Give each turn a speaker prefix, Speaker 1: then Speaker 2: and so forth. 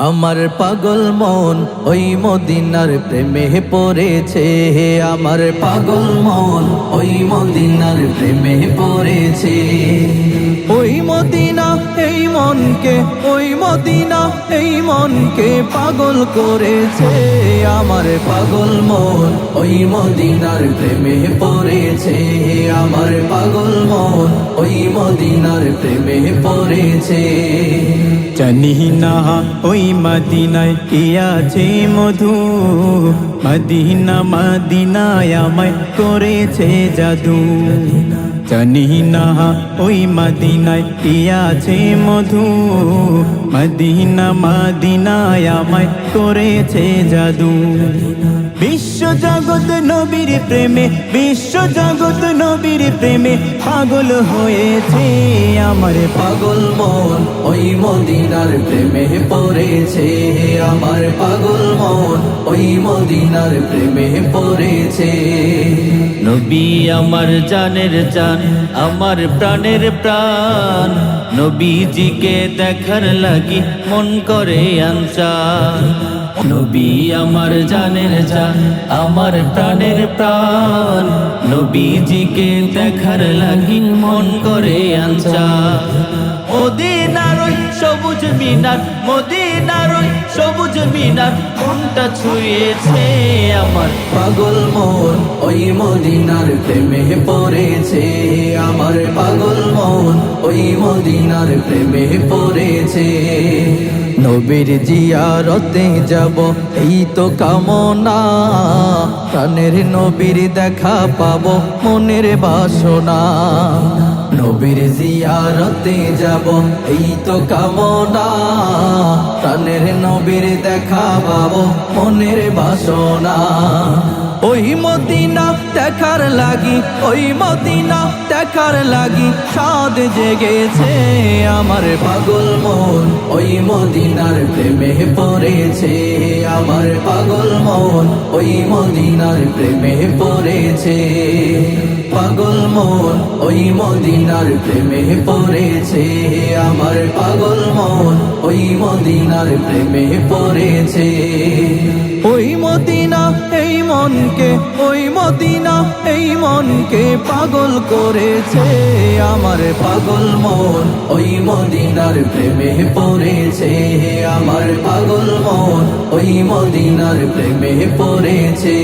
Speaker 1: আমার পাগল মন ওই মদিনার প্রেমে পড়েছে, আমার পাগল মন ওই মদিনার প্রেমে পড়েছে। ওই মদিনা এই মনকে, ওই মদিনা এই মনকে পাগল করেছে। আমার পাগল মন ওই মদিনার প্রেমে পড়েছে, আমার পাগল মন ওই মদিনার প্রেমে পড়েছে।
Speaker 2: জানি না ওই মদিনায় কি আছে মধু, মদিনা মদিনায় আমায় করেছে জাদু। জানি না ওই মদিনায় কি আছে মধু, মদিনা মদিনায় আমায় করেছে জাদু। বিশ্ব জগৎ নবীর প্রেমে, বিশ্ব জগৎ নবীর প্রেমে পাগল হয়েছে। আমার
Speaker 1: পাগল মন ওই মদিনার প্রেমে পড়েছে, আমার পাগল মন ওই মদিনার প্রেমে পড়েছে।
Speaker 3: নবী আমার জানের জান, আমার প্রাণের প্রাণ, নবীজিকে দেখার লাগি মন করে আনচান। নবী আমার জানের জান, আমার প্রাণের প্রাণ, নবীজিকে দেখার লাগি মন করে আনচান। মদিনার ওই সবুজ মিনার, মদিনার ওই সবুজ মিনার মনটা ছুঁয়েছে। আমার
Speaker 1: পাগল মন ওই মদিনার প্রেমে পড়েছে, আমার পাগল মন ওই মদিনার প্রেমে পড়েছে। নবীর জিয়ারতে যাব এই তো কামনা, প্রাণের নবীর দেখা পাবো মনের বাসনা। নবীর জিয়ারতে যাব এই তো কামনা, প্রাণের নবীর দেখা পাবো মনের বাসনা। ওই মদিনা দেখার লাগি, ওই মদিনা দেখার লাগি সাদ জেগেছে। আমার পাগল মন ওই মদিনার প্রেমে পড়েছে, আমার পাগল মন ওই মদিনার প্রেমে পড়েছে। পাগল মন ওই মদিনার প্রেমে পড়েছে, আমার পাগল মন ওই মদিনার প্রেমে পড়েছে। ওই মদিনা এই মনকে, ওই মদিনা এই মনকে পাগল করেছে। আমার পাগল মন ওই মদিনার প্রেমে পড়েছে, আমার পাগল মন ওই মদিনার প্রেমে পড়েছে।